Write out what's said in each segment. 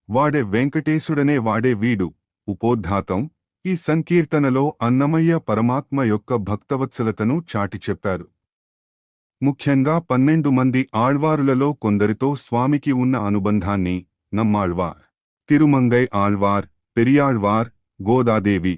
వాడే వెంకటేశుడనే వాడే వీడు. ఉపోద్ఘాతం. ఈ సంకీర్తనలో అన్నమయ్య పరమాత్మ యొక్క భక్తవత్సలతను చాటి చెప్పారు. ముఖ్యంగా 12 మంది ఆళ్వారులలో కొందరితో స్వామికి ఉన్న అనుబంధాన్ని నమ్మాళ్వార్, తిరుమంగై ఆళ్వార్, పెరియాళ్వార్, గోదాదేవి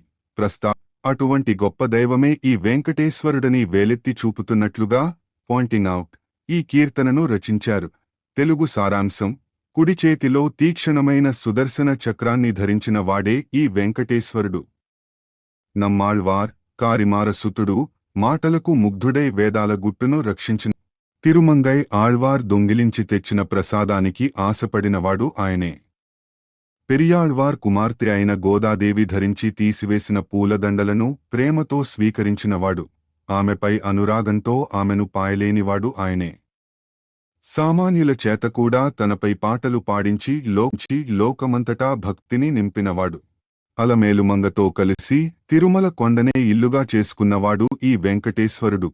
అటువంటి గొప్ప దైవమే ఈ వెంకటేశ్వరుడని వేలెత్తి చూపుతున్నట్లుగా పాయింటింగ్ అవుట్ ఈ కీర్తనను రచించారు. తెలుగు సారాంశం. కుడి చేతిలో తీక్షణమైన సుదర్శన చక్రాన్ని ధరించిన వాడే ఈ వెంకటేశ్వరుడు. నమ్మాళ్వార్, కారిమారసుతుడు, మాటలకు ముగ్ధుడై వేదాల గుట్టును రక్షించిన తిరుమంగై ఆళ్వార్ దొంగిలించి తెచ్చిన ప్రసాదానికి ఆశపడినవాడు ఆయనే. పెరియాళ్వార్ కుమార్తె అయిన గోదాదేవి ధరించి తీసివేసిన పూలదండలను ప్రేమతో స్వీకరించినవాడు. ఆమెపై అనురాగంతో ఆమెను పాయలేనివాడు ఆయనే. సామాన్యుల చేత కూడా తనపై పాటలు పాడించి లోకమంతటా భక్తిని నింపినవాడు. అలమేలుమంగతో కలిసి తిరుమల కొండనే ఇల్లుగా చేసుకున్నవాడు ఈ వెంకటేశ్వరుడు.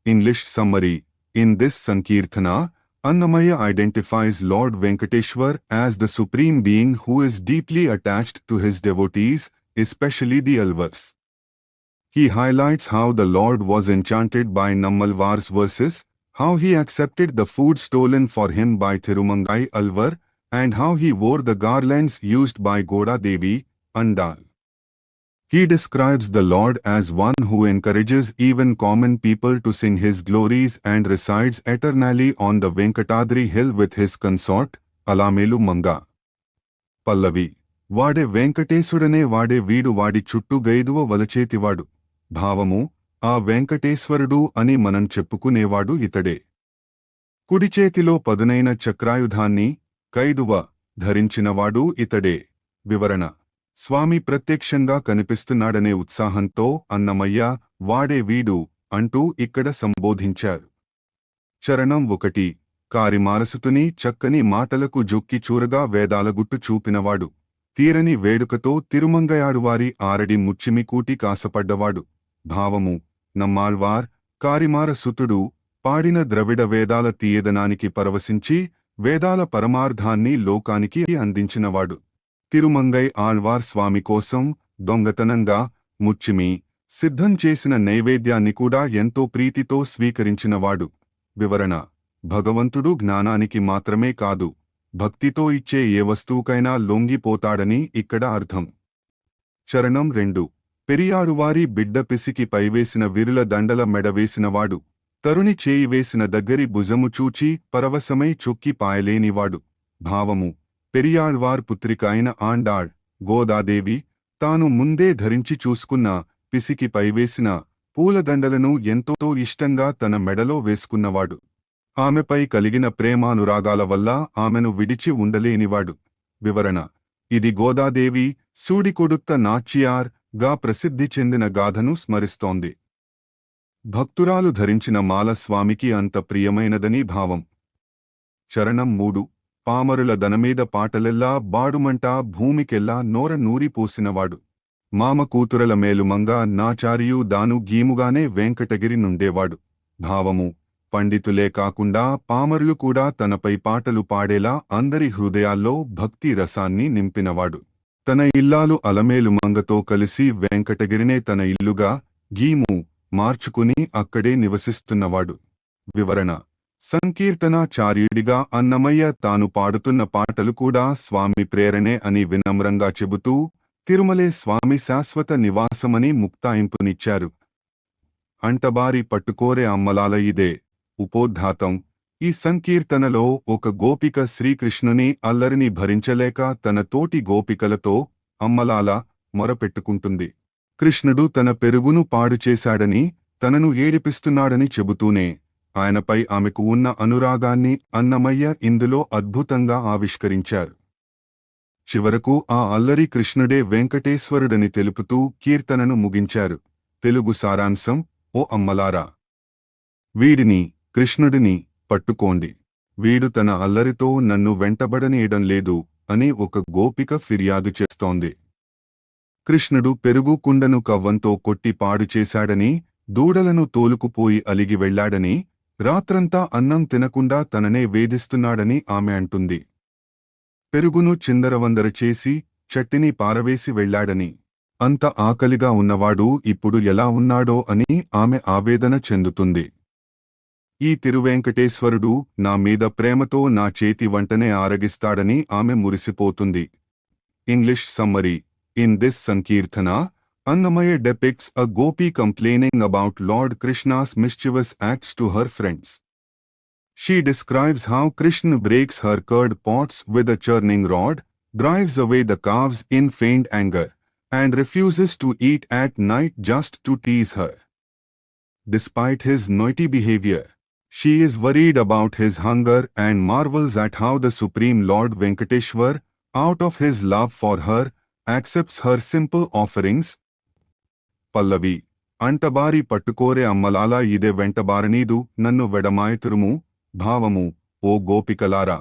English summary. In this Sankirtana, Annamaya identifies Lord Venkateshwar as the supreme being who is deeply attached to his devotees, especially the Alvars. He highlights how the Lord was enchanted by Nammalvar's verses, how he accepted the food stolen for him by Thirumangai Alvar, and how he wore the garlands used by Goda Devi, Andal. He describes the Lord as one who encourages even common people to sing his glories and resides eternally on the Venkatadri hill with his consort, Alamelu Manga. Pallavi. వాడే వెంకటేశుడనే వాడే వీడు వాడి చుట్టూ గైదువ వలచేతివాడు. భావము. ఆ వెంకటేశ్వరుడు అని మనం చెప్పుకునేవాడు ఇతడే. కుడిచేతిలో పదునైన చక్రాయుధాన్ని, కైదువ, ధరించినవాడు ఇతడే. వివరణ. స్వామి ప్రత్యక్షంగా కనిపిస్తున్నాడనే ఉత్సాహంతో అన్నమయ్య, వాడే వీడు అంటూ ఇక్కడ సంబోధించారు. చరణం 1. కారిమారసుతుని చక్కని మాటలకు జొక్కి చూరగా వేదాలగుట్టు చూపినవాడు. తీరని వేడుకతో తిరుమంగయాడువారి ఆరడి ముచ్చిమికూటి కాసపడ్డవాడు. భావము. నమ్మాళ్వార్, కారిమారసుతుడు పాడిన ద్రవిడ వేదాల తీయదనానికి పరవశించి వేదాల పరమార్థాన్ని లోకానికి అందించినవాడు. తిరుమంగై ఆళ్వార్ స్వామి కోసం దొంగతనంగా ముచ్చిమి సిద్ధం చేసిన నైవేద్యాన్ని కూడా ఎంతో ప్రీతితో స్వీకరించినవాడు. వివరణ. భగవంతుడు జ్ఞానానికి మాత్రమే కాదు, భక్తితో ఇచ్చే ఏ వస్తువుకైనా లొంగిపోతాడని ఇక్కడ అర్థం. చరణం 2. పెరియాడువారి బిడ్డ పిసికి పైవేసిన విరుల దండల మెడవేసినవాడు. తరుణి చేయి వేసిన దగ్గరి భుజము చూచి పరవశమై చొక్కి పాయలేనివాడు. భావము. పెరియాళ్వార్ పుత్రిక అయిన ఆండాళ్, గోదాదేవి, తాను ముందే ధరించి చూసుకున్న పిసికి పైవేసిన పూలదండలను ఎంతో ఇష్టంగా తన మెడలో వేసుకున్నవాడు. ఆమెపై కలిగిన ప్రేమానురాగాల వల్ల ఆమెను విడిచి ఉండలేనివాడు. వివరణ. ఇది గోదాదేవి సూడికొడుత్త నాచ్యార్ గా ప్రసిద్ధి చెందిన గాథను స్మరిస్తోంది. భక్తురాలు ధరించిన మాల స్వామికి అంత ప్రియమైనదని భావం. చరణం 3. పామరుల దనమీద పాటలెల్లా బాడుమంటా భూమికెల్లా నోర నూరిపోసినవాడు. మామ కూతురల మేలుమంగ నాచారియు దాను గీముగానే వెంకటగిరి నుండేవాడు. భావము. పండితులే కాకుండా పామరులు కూడా తనపై పాటలు పాడేలా అందరి హృదయాల్లో భక్తి రసాన్ని నింపినవాడు. తన ఇల్లాలు అలమేలుమంగతో కలిసి వెంకటగిరినే తన ఇల్లుగా, గీము, మార్చుకుని అక్కడే నివసిస్తున్నవాడు. వివరణ. సంకీర్తనాచార్యుడిగా అన్నమయ్య తాను పాడుతున్న పాటలు కూడా స్వామి ప్రేరణే అని వినమ్రంగా చెబుతూ తిరుమలే స్వామి శాశ్వత నివాసమని ముక్తాయింపునిచ్చారు. అంటబారి పట్టుకోరే అమ్మలాల ఇదే. ఉపోద్ఘాతం. ఈ సంకీర్తనలో ఒక గోపిక శ్రీకృష్ణుని అల్లరిని భరించలేక తన తోటి గోపికలతో అమ్మలాల మొరపెట్టుకుంటుంది. కృష్ణుడు తన పెరుగును పాడుచేశాడని, తనను ఏడిపిస్తున్నాడని చెబుతూనే ఆయనపై ఆమెకు ఉన్న అనురాగాన్ని అన్నమయ్య ఇందులో అద్భుతంగా ఆవిష్కరించారు. చివరకు ఆ అల్లరి కృష్ణుడే వెంకటేశ్వరుడని తెలుపుతూ కీర్తనను ముగించారు. తెలుగు సారాంశం. ఓ అమ్మలారా, వీడిని, కృష్ణుడిని పట్టుకోండి. వీడు తన అల్లరితో నన్ను వెంటబడనీయడం లేదు అని ఒక గోపిక ఫిర్యాదు చేస్తోంది. కృష్ణుడు పెరుగు కుండను కవ్వంతో కొట్టి పాడుచేశాడని, దూడలను తోలుకుపోయి అలిగి వెళ్లాడని, రాత్రంతా అన్నం తినకుండా తననే వేధిస్తున్నాడని ఆమె అంటుంది. పెరుగును చిందరవందర చేసి చట్టిని పారవేసి వెళ్లాడని. అంత ఆకలిగా ఉన్నవాడు ఇప్పుడు ఎలా ఉన్నాడో అని ఆమె ఆవేదన చెందుతుంది. ఈ తిరువేంకటేశ్వరుడు నా మీద ప్రేమతో నా చేతి వంటనే ఆరగిస్తాడని ఆమె మురిసిపోతుంది. English summary. In this Sankirtana, Annamaya depicts a gopi complaining about Lord Krishna's mischievous acts to her friends. She describes how Krishna breaks her curd pots with a churning rod, drives away the calves in feigned anger, and refuses to eat at night just to tease her. Despite his naughty behavior, she is worried about his hunger and marvels at how the Supreme Lord Venkateshwar, out of his love for her, accepts her simple offerings. పల్లవి. అంటబారి పట్టుకోరే అమ్మలాలా ఇదే వెంటబారనీదు నన్ను వెడమాయతురుము. భావము. ఓ గోపికలారా,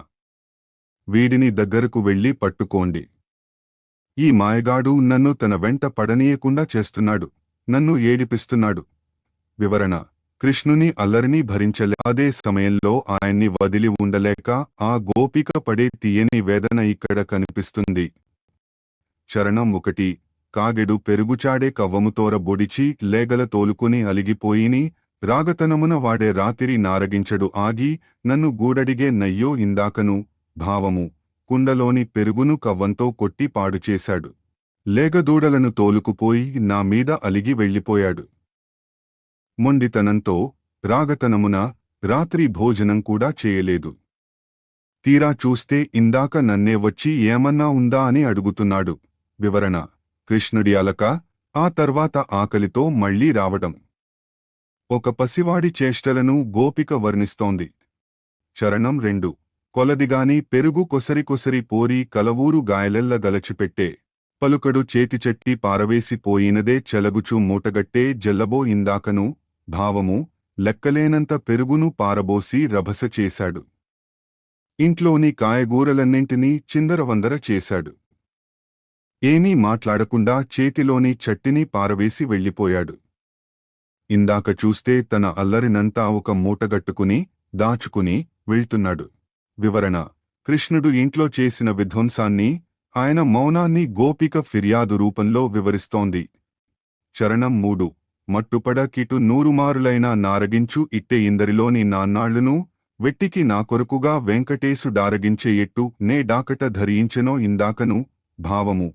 వీడిని దగ్గరకు వెళ్లి పట్టుకోండి. ఈ మాయగాడు నన్ను తన వెంట పడనీయకుండా చేస్తున్నాడు, నన్ను ఏడిపిస్తున్నాడు. వివరణ. కృష్ణుని అల్లరిని భరించలే. అదే సమయంలో ఆయన్ని వదిలి ఉండలేక ఆ గోపిక పడే తీయని వేదన ఇక్కడ కనిపిస్తుంది. చరణం 1. కాగెడు పెరుగుచాడే కవ్వముతోర బొడిచి లేగల తోలుకుని అలిగిపోయిని, రాగతనమున వాడే రాతిరి నారగించడు ఆగి, నన్ను గూడడిగే నయ్యో ఇందాకను. భావము. కుండలోని పెరుగును కవ్వంతో కొట్టి పాడుచేశాడు. లేగదూడలను తోలుకుపోయి నా మీద అలిగి వెళ్ళిపోయాడు. మొండితనంతో, రాగతనమున రాత్రి భోజనం కూడా చేయలేదు. తీరా చూస్తే ఇందాక నన్నే వచ్చి ఏమన్నా ఉందా అని అడుగుతున్నాడు. వివరణ. కృష్ణుడి అలక, ఆ తర్వాత ఆకలితో మళ్లీ రావడం. ఒక పసివాడి చేష్టలను గోపిక వర్ణిస్తోంది. చరణం 2. కొలదిగాని పెరుగు కొసరి కొసరి పోరి కలవూరు గాయలెల్ల గలచిపెట్టే, పలుకడు చేతిచెట్టి పారవేసి పోయినదే చెలగుచు మూటగట్టే జల్లబో ఇందాకను. భావము. లెక్కలేనంత పెరుగును పారబోసి రభస చేశాడు. ఇంట్లోని కాయగూరలన్నింటినీ చిందరవందర చేశాడు. ఏమీ మాట్లాడకుండా చేతిలోని చట్టిని పారవేసి వెళ్ళిపోయాడు. ఇందాక చూస్తే తన అల్లరినంతా ఒక మూటగట్టుకుని, దాచుకుని వెళ్తున్నాడు. వివరణ. కృష్ణుడు ఇంట్లో చేసిన విధ్వంసాన్ని, ఆయన మౌనాన్ని గోపిక ఫిర్యాదు రూపంలో వివరిస్తోంది. చరణం 3. మట్టుపడ కిటు నూరుమారులైనా నారగించు ఇట్టే ఇందరిలోని నాన్నాళ్లును, వెట్టికి నా కొరకుగా వెంకటేశుడారగించే ఎట్టు నే డాకట ధరించెనో ఇందాకను. భావము.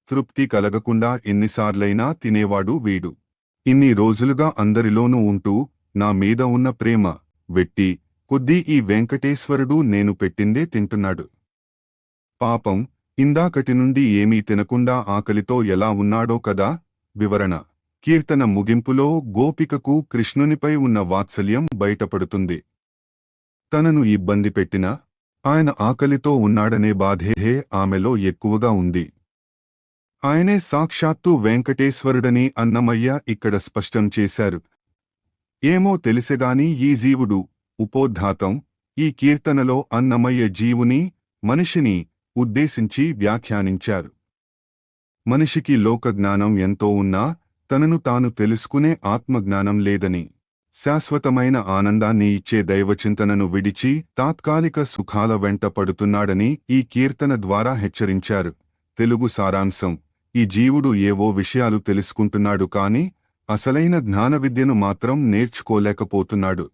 తృప్తి కలగకుండా ఎన్నిసార్లైనా తినేవాడు వీడు. ఇన్ని రోజులుగా అందరిలోనూ ఉంటూ, నా మీద ఉన్న ప్రేమ వెట్టి కొద్దీ ఈ వెంకటేశ్వరుడు నేను పెట్టిందే తింటున్నాడు. పాపం, ఇందాకటి నుండి ఏమీ తినకుండా ఆకలితో ఎలా ఉన్నాడో కదా. వివరణ. కీర్తన ముగింపులో గోపికకు కృష్ణునిపై ఉన్న వాత్సల్యం బయటపడుతుంది. తనను ఇబ్బంది పెట్టినా, ఆయన ఆకలితో ఉన్నాడనే బాధే ఆమెలో ఎక్కువగా ఉంది. ఆయనే సాక్షాత్తు వెంకటేశ్వరుడని అన్నమయ్య ఇక్కడ స్పష్టం చేశారు. ఏమో తెలిసెగాని ఈ జీవుడు, ఉపోద్ఘాతం, ఈ కీర్తనలో అన్నమయ్య జీవుని, మనిషిని ఉద్దేశించి వ్యాఖ్యానించారు. మనిషికి లోకజ్ఞానం ఎంతో ఉన్నా తనను తాను తెలుసుకునే ఆత్మజ్ఞానం లేదని, శాశ్వతమైన ఆనందాన్ని ఇచ్చే దైవచింతనను విడిచి తాత్కాలిక సుఖాల వెంట పడుతున్నాడని ఈ కీర్తన ద్వారా హెచ్చరించారు. తెలుగు సారాంశం. ఈ జీవుడు ఏవో విషయాలు తెలుసుకుంటున్నాడు కాని అసలైన జ్ఞానవిద్యను మాత్రం నేర్చుకోలేకపోతున్నాడు.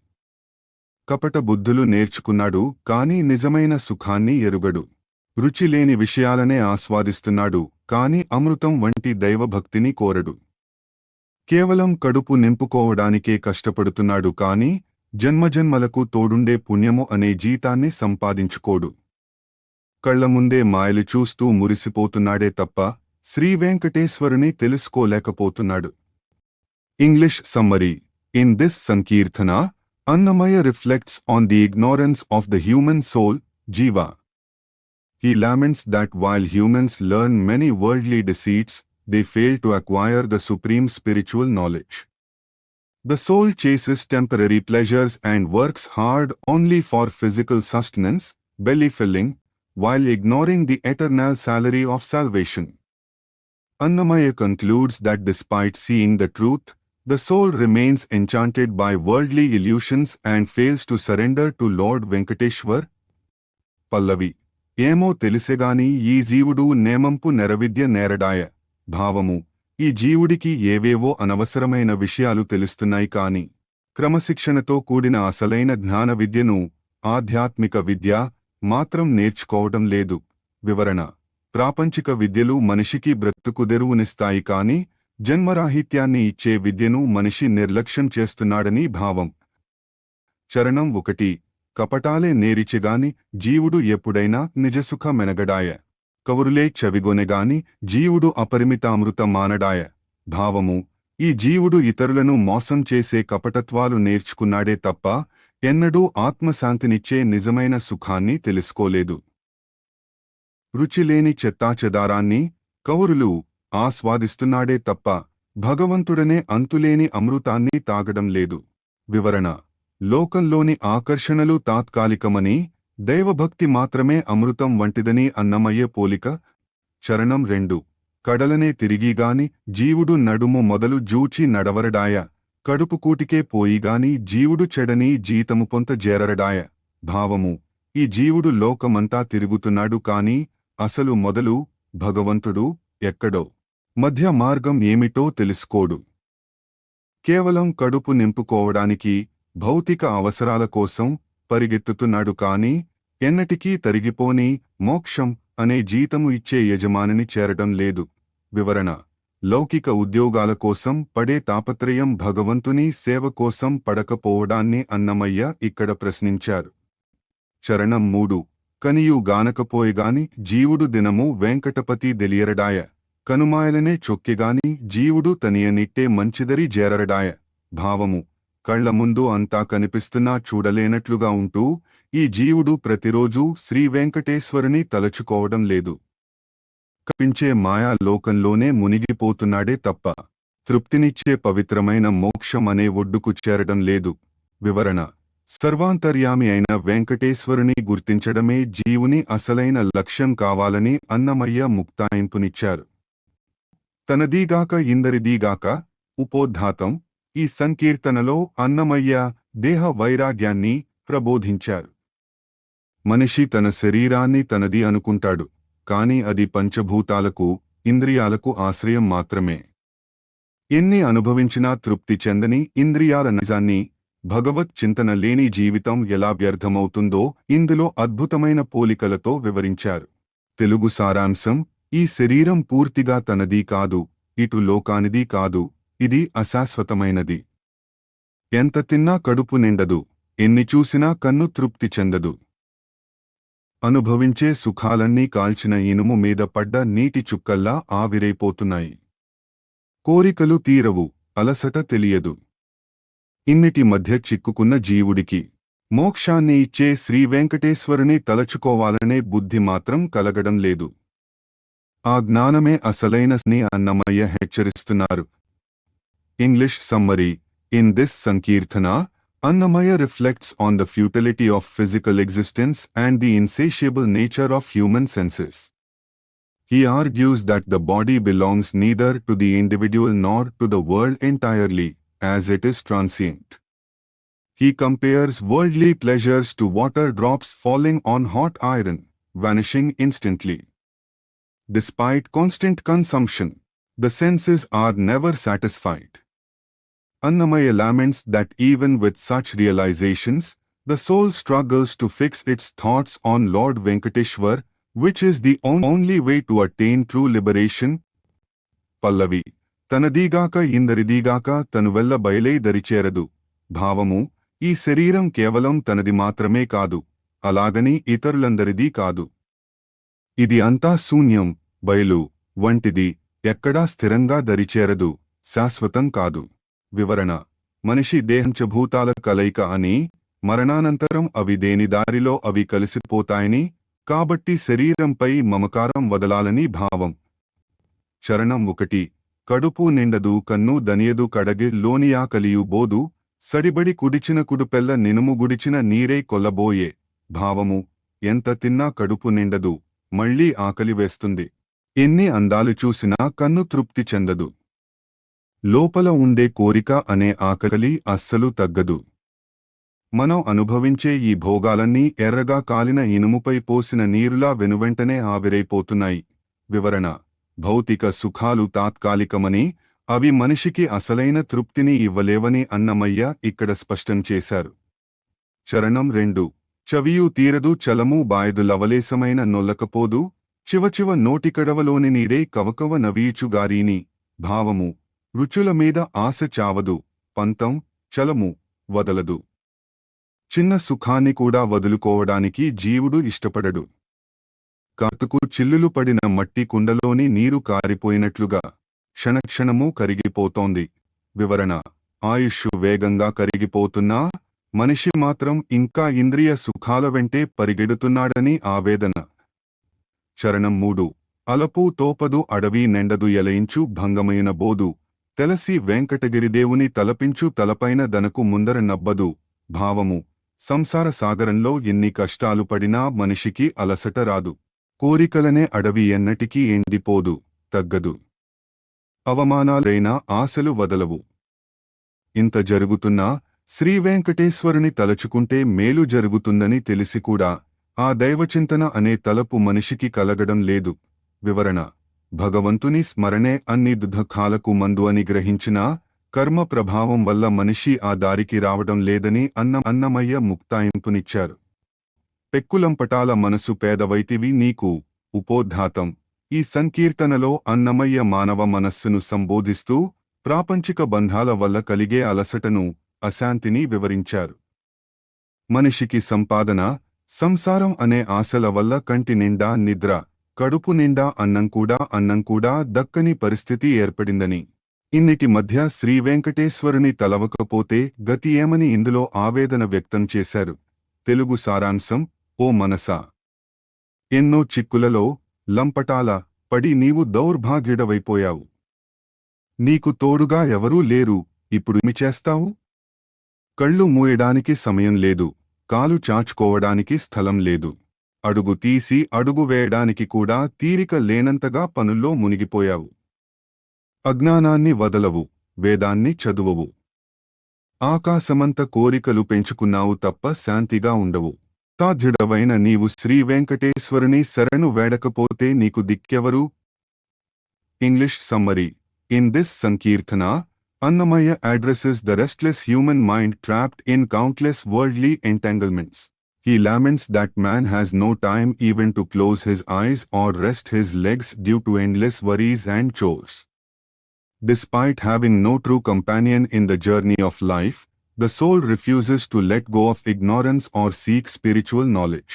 కపట బుద్ధులు నేర్చుకున్నాడు కాని నిజమైన సుఖాన్ని ఎరుగడు. రుచిలేని విషయాలనే ఆస్వాదిస్తున్నాడు కాని అమృతం వంటి దైవభక్తిని కోరడు. కేవలం కడుపు నింపుకోవడానికే కష్టపడుతున్నాడు కాని జన్మజన్మలకు తోడుండే పుణ్యము అనే జీతాన్ని సంపాదించుకోడు. కళ్లముందే మాయలు చూస్తూ మురిసిపోతున్నాడే తప్ప శ్రీవేంకటేశ్వరుని తెలుసుకోలేకపోతున్నాడు. English summary. In this Sankirtana, Annamaya reflects on the ignorance of the human soul, Jiva. He laments that while humans learn many worldly deceits, they fail to acquire the supreme spiritual knowledge. The soul chases temporary pleasures and works hard only for physical sustenance, belly-filling, while ignoring the eternal salary of salvation. Annamaya concludes that despite seeing the truth, the soul remains enchanted by worldly illusions and fails to surrender to Lord Venkateshwar. Pallavi. ఏమో తెలిసెగాని ఈ జీవుడు నేమంపు నెరవిద్య నేరడాయ. భావము: ఈ జీవుడికి ఏవేవో అనవసరమైన విషయాలు తెలుస్తున్నాయి కాని క్రమశిక్షణతో కూడిన అసలైన జ్ఞాన విద్యను, ఆధ్యాత్మిక విద్య మాత్రం నేర్చుకోవడం లేదు. వివరణ: ప్రాపంచిక విద్యలు మనిషికి బ్రతుకుదెరువునిస్తాయి కాని జన్మరాహిత్యాన్ని ఇచ్చే విద్యను మనిషి నిర్లక్ష్యం చేస్తున్నాడని భావం. చరణం 1. కపటాలే నేరిచెగాని జీవుడు ఎప్పుడైనా నిజసుఖ మెనగడాయ. కవురులే చవిగొనెగాని జీవుడు అపరిమితామృత మానడాయ. భావము: ఈ జీవుడు ఇతరులను మోసం చేసే కపటత్వాలు నేర్చుకున్నాడే తప్ప ఎన్నడూ ఆత్మశాంతినిచ్చే నిజమైన సుఖాన్ని తెలుసుకోలేదు. రుచిలేని చెత్తాచెదారాన్ని కవురులు ఆస్వాదిస్తున్నాడే తప్ప భగవంతుడనే అంతులేని అమృతాన్ని తాగడం లేదు. వివరణ: లోకంలోని ఆకర్షణలు తాత్కాలికమని, దైవభక్తి మాత్రమే అమృతం వంటిదని అన్నమయ్య పోలిక. చరణం 2. కడలనే తిరిగిగాని జీవుడు నడుము మొదలు జూచి నడవరడాయ. కడుపు కూటికే పోయిగాని జీవుడు చెడని జీతము పొంత జేరరడాయ. భావము: ఈ జీవుడు లోకమంతా తిరుగుతున్నాడు కాని అసలు మొదలు భగవంతుడు ఎక్కడో, మధ్య మార్గం ఏమిటో తెలుసుకోడు. కేవలం కడుపు నింపుకోవడానికి, భౌతిక అవసరాల కోసం పరిగెత్తుతున్నాడు కాని ఎన్నటికీ తరిగిపోని మోక్షం అనే జీతము ఇచ్చే యజమానిని చేరడం లేదు. వివరణ: లౌకిక ఉద్యోగాల కోసం పడే తాపత్రయం భగవంతుని సేవ కోసం పడకపోవడాన్ని అన్నమయ్య ఇక్కడ ప్రశ్నించారు. చరణం 3. కనియు గానకపోయగాని జీవుడు దినము వెంకటపతి దెలియరడాయ. కనుమాయలనే చొక్కెగాని జీవుడు తనియనిట్టే మంచిదరి జేరరడాయ. భావము: కళ్ల ముందు అంతా కనిపిస్తున్నా చూడలేనట్లుగా ఉంటూ ఈ జీవుడు ప్రతిరోజూ శ్రీవెంకటేశ్వరుని తలచుకోవడం లేదు. కనిపించే మాయా లోకంలోనే మునిగిపోతున్నాడే తప్ప తృప్తినిచ్చే పవిత్రమైన మోక్షం అనే ఒడ్డుకు చేరడం లేదు. వివరణ: సర్వాంతర్యామి అయిన వెంకటేశ్వరుని గుర్తించడమే జీవుని అసలైన లక్ష్యం కావాలని అన్నమయ్య ముక్తాయింపునిచ్చారు. తనదీగాక ఇందరిదీగాక ఉపోద్ఘాతం ఈ సంకీర్తనలో అన్నమయ్య దేహ వైరాగ్యాన్ని ప్రబోధించారు. మనిషి తన శరీరాన్ని తనది అనుకుంటాడు కాని అది పంచభూతాలకు, ఇంద్రియాలకు ఆశ్రయం మాత్రమే. ఎన్ని అనుభవించినా తృప్తి చెందని ఇంద్రియాల నిజాన్ని, భగవత్ చింతన లేని జీవితం ఎలా వ్యర్థమవుతుందో ఇందులో అద్భుతమైన పోలికలతో వివరించారు. తెలుగు సారాంశం: ఈ శరీరం పూర్తిగా తనదీ కాదు, ఇటు లోకానిదీ కాదు, ఇది అశాశ్వతమైనది. ఎంత తిన్నా కడుపు నిండదు, ఎన్ని చూసినా కన్ను తృప్తి చెందదు. అనుభవించే సుఖాలన్నీ కాల్చిన ఇనుము మీద పడ్డ నీటి చుక్కల్లా ఆవిరైపోతున్నాయి. కోరికలు తీరవు, అలసట తెలియదు. ఇన్నిటి మధ్య చిక్కుకున్న జీవుడికి మోక్షాన్ని ఇచ్చే శ్రీవెంకటేశ్వరుని తలచుకోవాలనే బుద్ధి మాత్రం కలగడం లేదు. ఆ జ్ఞానమే అసలైన స్ని అన్నమయ్య హెచ్చరిస్తున్నారు. English summary: in this Sankirtana, Annamaya reflects on the futility of physical existence and the insatiable nature of human senses. He argues that the body belongs neither to the individual nor to the world entirely, as it is transient. He compares worldly pleasures to water drops falling on hot iron, vanishing instantly. Despite constant consumption, the senses are never satisfied. Annamaya laments that even with such realizations, the soul struggles to fix its thoughts on Lord Venkateshwar, which is the only way to attain true liberation. Pallavi: Tanadigaaka indaridigaaka tanuvella bailai daricheradu. Bhavamu: ఈ శరీరం కేవలం తనది మాత్రమే కాదు, అలాగని ఇతరులందరిదీ కాదు. ఇది అంతా శూన్యం, బయలు వంటిది, ఎక్కడా స్థిరంగా దరిచేరదు, శాశ్వతం కాదు. వివరణ: మనిషి దేహంచభూతాల కలయిక అని, మరణానంతరం అవి దేని దారిలో అవి కలిసిపోతాయని, కాబట్టి శరీరంపై మమకారం వదలాలని భావం. చరణం 1. కడుపు నిండదు కన్ను దనియదు కడగి లోనియాకలియు బోదు, సడిబడి కుడిచిన కుడుపెల్ల నినుము గుడిచిన నీరై కొల్లబోయే. భావము: ఎంత తిన్నా కడుపు నిండదు, మళ్లీ ఆకలి వేస్తుంది. ఎన్ని అందాలు చూసినా కన్ను తృప్తి చెందదు. లోపల ఉండే కోరిక అనే ఆకలి అస్సలు తగ్గదు. మనం అనుభవించే ఈ భోగాలన్నీ ఎర్రగా కాలిన ఇనుముపై పోసిన నీరులా వెనువెంటనే ఆవిరైపోతున్నాయి. వివరణ: భౌతిక సుఖాలు తాత్కాలికమని, అవి మనిషికి అసలైన తృప్తిని ఇవ్వలేవని అన్నమయ్య ఇక్కడ స్పష్టం చేశారు. చరణం 2. చవియు తీరదు చలము బాయదు లవలేసమైన నొల్లకపోదు, చివచివ నోటికడవలోని నీరే కవకవ నవీచుగారీని. భావము: రుచుల మీద ఆశ చావదు, పంతం, చలము వదలదు. చిన్న సుఖాన్ని కూడా వదులుకోవడానికి జీవుడు ఇష్టపడడు. కాటుకు చిల్లులు పడిన మట్టి కుండలోని నీరు కారిపోయినట్లుగా క్షణక్షణమూ కరిగిపోతోంది. వివరణ: ఆయుష్షు వేగంగా కరిగిపోతున్నా మనిషి మాత్రం ఇంకా ఇంద్రియ సుఖాల వెంటే పరిగెడుతున్నాడని ఆవేదన. చరణం 3. అలపు తోపదు అడవి నెండదు ఎలయించు భంగమైన బోదు, తెలసి వెంకటగిరిదేవుని తలపించు తలపైన దనకు ముందర నబ్బదు. భావము: సంసార సాగరంలో ఎన్ని కష్టాలు పడినా మనిషికి అలసట రాదు. కోరికలనే అడవి ఎన్నటికీ ఎండిపోదు, తగ్గదు. అవమానాలైనా ఆశలు వదలవు. ఇంత జరుగుతున్నా శ్రీవేంకటేశ్వరుని తలచుకుంటే మేలు జరుగుతుందని తెలిసికూడా ఆ దైవచింతన అనే తలపు మనిషికి కలగడం లేదు. వివరణ: భగవంతుని స్మరణే అన్ని దుఃఖాలకు మందు అని గ్రహించినా కర్మ ప్రభావం వల్ల మనిషి ఆ దారికి రావడం లేదని అన్నమయ్య ముక్తాయింపునిచ్చారు. పెక్కులంపటాల మనసు పేదవైతివి నీకు ఉపోద్ఘాతం. ఈ సంకీర్తనలో అన్నమయ్య మానవ మనస్సును సంబోధిస్తూ ప్రాపంచిక బంధాల వల్ల కలిగే అలసటను, అశాంతిని వివరించారు. మనిషికి సంపాదన, సంసారం అనే ఆశల వల్ల కంటి నిండా నిద్ర, కడుపు నిండా అన్నం కూడా దక్కని పరిస్థితి ఏర్పడిందని, ఇన్నిటి మధ్య శ్రీవేంకటేశ్వరుని తలవకపోతే గతి ఏమని ఇందులో ఆవేదన వ్యక్తం చేశారు. తెలుగు సారాంశం: ఓ మనసా, ఎన్నో చిక్కులలో, లంపటాల పడి నీవు దౌర్భాగ్యుడవైపోయావు. నీకు తోడుగా ఎవరూ లేరు. ఇప్పుడు ఏమి చేస్తావు? కళ్ళు మూయడానికి సమయం లేదు, కాలు చాచుకోవడానికి స్థలం లేదు, అడుగు తీసి అడుగు వేయడానికి కూడా తీరిక లేనంతగా పనుల్లో మునిగిపోయావు. అజ్ఞానాన్ని వదలవు, వేదాన్ని చదువవు. ఆకాశమంత కోరికలు పెంచుకున్నావు తప్ప శాంతిగా ఉండవు. సాధ్యుడవైన నీవు శ్రీవేంకటేశ్వరుని శరణు వేడకపోతే నీకు దిక్కెవరు? English summary. In this Sankirtana, Annamaya addresses the restless human mind trapped in countless worldly entanglements. He laments that man has no time even to close his eyes or rest his legs due to endless worries and chores. Despite having no true companion in the journey of life, the soul refuses to let go of ignorance or seek spiritual knowledge.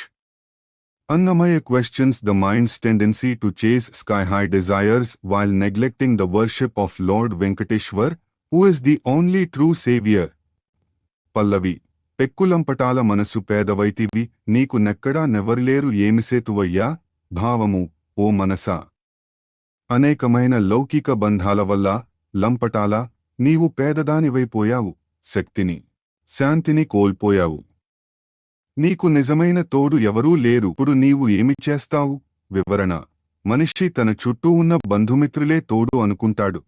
Annamaya questions the mind's tendency to chase sky-high desires while neglecting the worship of Lord Venkateshwar, who is the only true savior. Pallavi. పెక్కులంపటాల మనసు పేదవైతివి నీకు నెక్కడా నెవర్లేరు ఏమిసేతువయ్యా. భావము: ఓ మనసా, అనేకమైన లౌకిక బంధాల వల్ల, లంపటాల, నీవు పేదదానివైపోయావు. శక్తిని, శాంతిని కోల్పోయావు. నీకు నిజమైన తోడు ఎవరూ లేరు. ఇప్పుడు నీవు ఏమి చేస్తావు? వివరణ: మనిషి తన చుట్టూ ఉన్న బంధుమిత్రులే తోడు అనుకుంటాడు,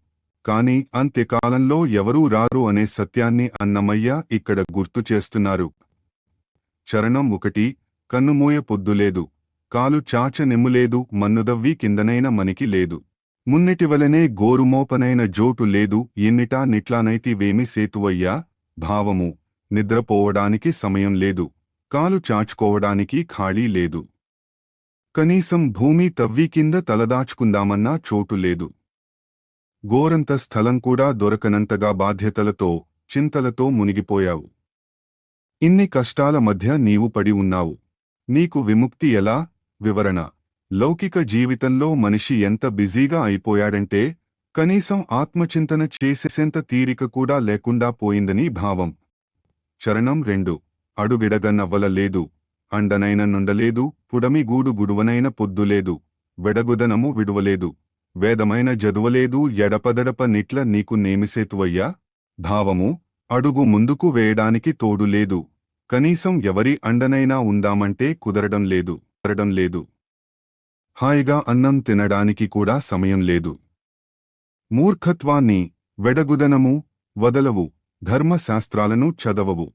కాని అంత్యకాలంలో ఎవరూ రారు అనే సత్యాన్ని అన్నమయ్య ఇక్కడ గుర్తు చేస్తున్నారు. చరణం 1. కన్నుమూయ పొద్దులేదు, కాలు చాచ నెమ్ములేదు, మన్నుదవ్వి కిందనైన మనికి లేదు. మున్నిటివలనే గోరుమోపనైన జోటు లేదు, ఎన్నిటా నిట్లానైతి వేమి సేతువయ్యా. భావము: నిద్రపోవడానికి సమయం లేదు, కాలు చాచుకోవడానికి ఖాళీ లేదు, కనీసం భూమి తవ్వి కింద తలదాచుకుందామన్నా చోటు లేదు. గోరంత స్థలం కూడా దొరకనంతగా బాధ్యతలతో, చింతలతో మునిగిపోయావు. ఇన్ని కష్టాల మధ్య నీవు పడి ఉన్నావు. నీకు విముక్తి ఎలా? వివరణ: లౌకిక జీవితంలో మనిషి ఎంత బిజీగా అయిపోయాడంటే కనీసం ఆత్మచింతన చేసేంత తీరిక కూడా లేకుండా పోయిందని భావం. చరణం 2. అడుగిడగన్నవ్వల లేదు, అండనైన నుండలేదు, పుడమి గూడు గుడువనైన పొద్దులేదు, వెడగుదనము విడువలేదు, వేదమైన జదువలేదు, ఎడపదడప నిట్ల నీకు నేమిసేతువయ్యా. భావము: అడుగు ముందుకు వేయడానికి తోడు లేదు, కనీసం ఎవరి అండనైనా ఉందామంటే కుదరడం లేదు. హాయిగా అన్నం తినడానికి కూడా సమయం లేదు. మూర్ఖత్వాన్ని, వెడగుదనము వదలవు, ధర్మశాస్త్రాలను చదవవు.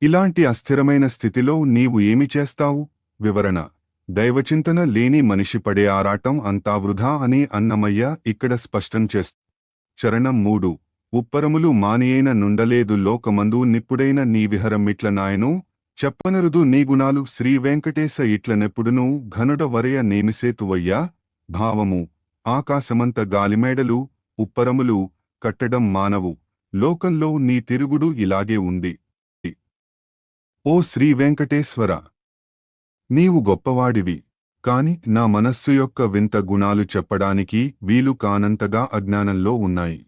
ఇలాంటి అస్థిరమైన స్థితిలో నీవు ఏమి చేస్తావు? వివరణ: దైవచింతన లేని మనిషి పడే ఆరాటం అంతా వృధా అని అన్నమయ్య ఇక్కడ స్పష్టం చేస్తూ. చరణం 3. ఉప్పరములు మానియైన నుండలేదు లోకమందు నిప్పుడైన నీ విహరమిట్ల నాయను చెప్పనరుదు నీ గుణాలు శ్రీ వెంకటేశ ఇట్లనెప్పుడునూ ఘనుడ వరయ నేమిసేతువయ్యా. భావము: ఆకాశమంత గాలిమేడలు ఉప్పరములు కట్టడం మానవు. లోకంలో నీ తిరుగుడు ఇలాగే ఉంది. ఓ శ్రీ వెంకటేశ్వర, నీవు గొప్పవాడివి, కాని నా మనస్సు యొక్క వింత గుణాలు చెప్పడానికి వీలు కానంతగా అజ్ఞానంలో ఉన్నాయి.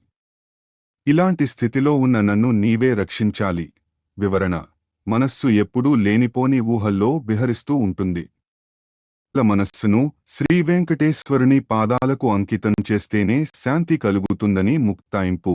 ఇలాంటి స్థితిలో ఉన్న నన్ను నీవే రక్షించాలి. వివరణ: మనస్సు ఎప్పుడూ లేనిపోని ఊహల్లో విహరిస్తూ ఉంటుంది. మనస్సును శ్రీ వెంకటేశ్వరుని పాదాలకు అంకితం చేస్తేనే శాంతి కలుగుతుందని ముక్తాయింపు.